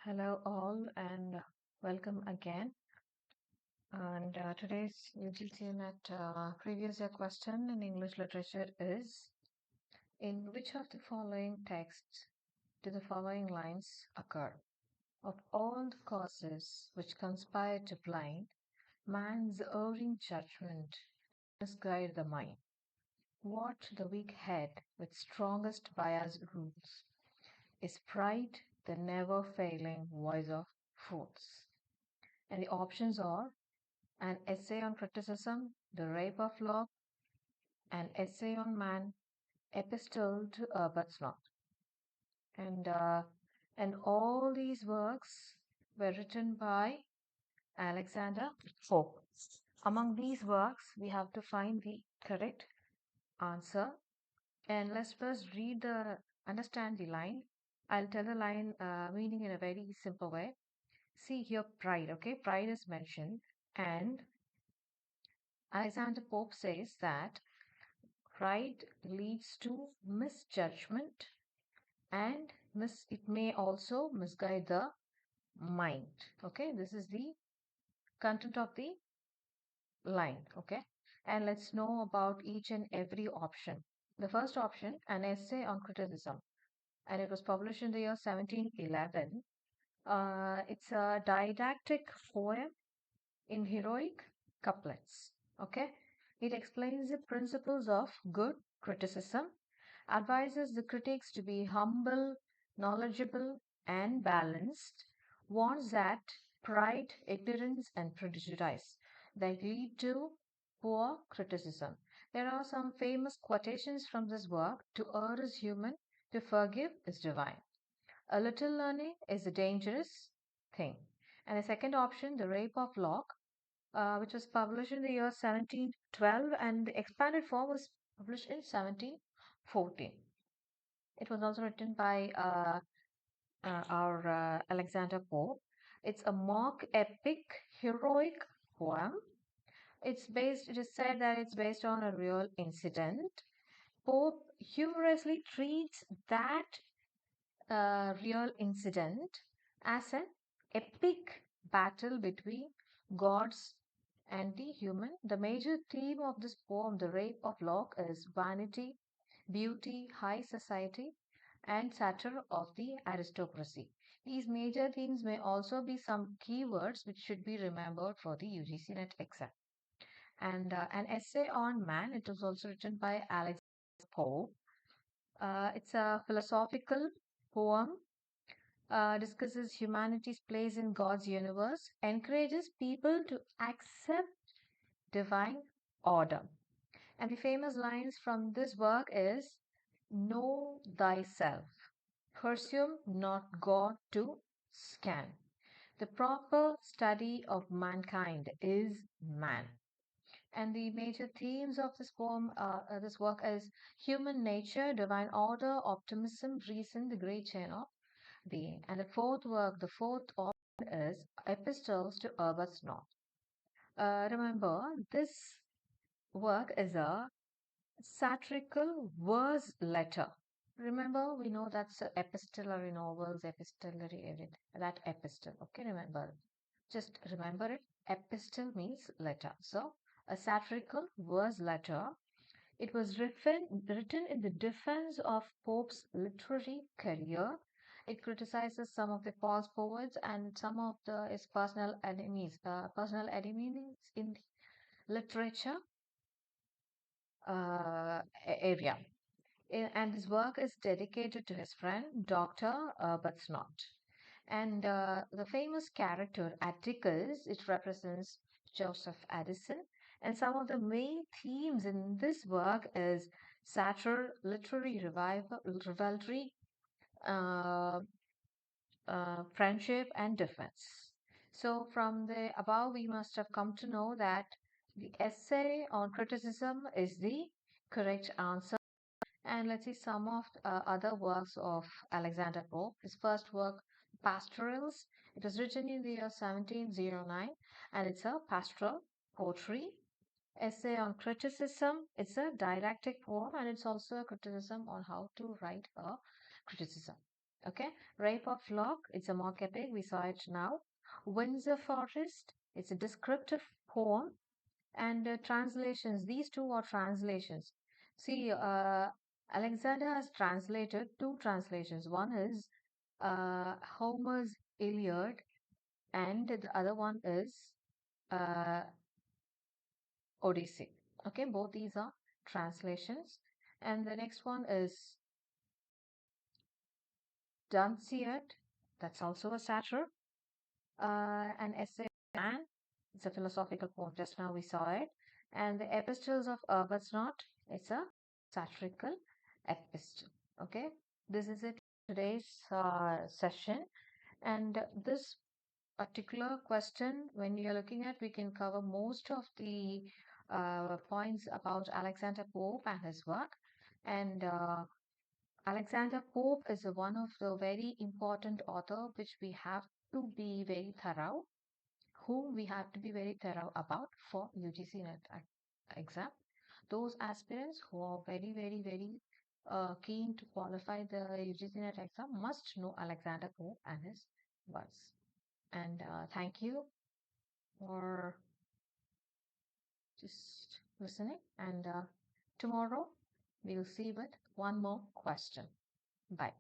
Hello, all, and welcome again. And today's UGC NET previous year question in English literature is: in which of the following texts do the following lines occur? Of all the causes which conspire to blind man's erring judgment, misguide the mind. What the weak head with strongest bias rules is pride, the never failing voice of fools. And the options are an essay on criticism, the rape of Locke, an essay on man, epistle to Arbuthnot. And all these works were written by Alexander Pope. Among these works, we have to find the correct answer. And let's first understand the line. I'll tell the line meaning in a very simple way. See here, pride, okay? Pride is mentioned. And Alexander Pope says that pride leads to misjudgment and it may also misguide the mind. Okay, this is the content of the line. Okay, and let's know about each and every option. The first option, an essay on criticism, and it was published in the year 1711. It's a didactic poem in heroic couplets. Okay, it explains the principles of good criticism, advises the critics to be humble, knowledgeable, and balanced, warns that pride, ignorance, and prejudice that lead to poor criticism. There are some famous quotations from this work: to err is human, to forgive is divine. A little learning is a dangerous thing. And the second option, the rape of Locke, which was published in the year 1712, and the expanded form was published in 1714. It was also written by our Alexander Pope. It's a mock epic heroic poem. It is said that it's based on a real incident. Pope humorously treats that real incident as an epic battle between gods and the human. The major theme of this poem, The Rape of Locke, is vanity, beauty, high society, and satire of the aristocracy. These major themes may also be some keywords which should be remembered for the UGC NET exam. And an essay on man, it was also written by Alex Pope. It's a philosophical poem, discusses humanity's place in God's universe, encourages people to accept divine order. And the famous lines from this work is: know thyself, presume not God to scan. The proper study of mankind is man. And the major themes of this poem, this work is human nature, divine order, optimism, reason, the great chain of being. And the fourth option is epistles to Arbuthnot. Remember, this work is a satirical verse letter. Remember, we know that's epistolary novels, epistolary edit, that epistle. Okay, remember. Just remember it. Epistle means letter. So, a satirical verse letter. It was written in the defense of Pope's literary career. It criticizes some of the false poets and some of his personal enemies. Personal enemies in the literature area. And his work is dedicated to his friend, Dr. Arbuthnot. And the famous character Atticus, it represents Joseph Addison. And some of the main themes in this work is satire, literary revival, rivalry, uh, friendship, and defense. So from the above, we must have come to know that the essay on criticism is the correct answer. And let's see some of other works of Alexander Pope. His first work, Pastorals. It was written in the year 1709, and it's a pastoral poetry. Essay on criticism. It's a didactic poem, and it's also a criticism on how to write a criticism. Okay, Rape of Lock, it's a mock epic, we saw it now. Windsor Forest, it's a descriptive poem. And translations, these two are translations. See, Alexander has translated two translations. One is Homer's Iliad, and the other one is uh, Odyssey. Okay, both these are translations. And the next one is Dunciad, that's also a satire. An essay man, it's a philosophical poem. Just now we saw it. And the Epistles of Arbuthnot, it's a satirical epistle. Okay, this is it today's session. And this particular question, when you're looking at, we can cover most of the points about Alexander Pope and his work. And Alexander Pope is one of the very important author which we have to be very thorough, whom we have to be very thorough about for UGC NET exam. Those aspirants who are very keen to qualify the UGC NET exam must know Alexander Pope and his works. And thank you for just listening. And tomorrow we'll see with one more question. Bye.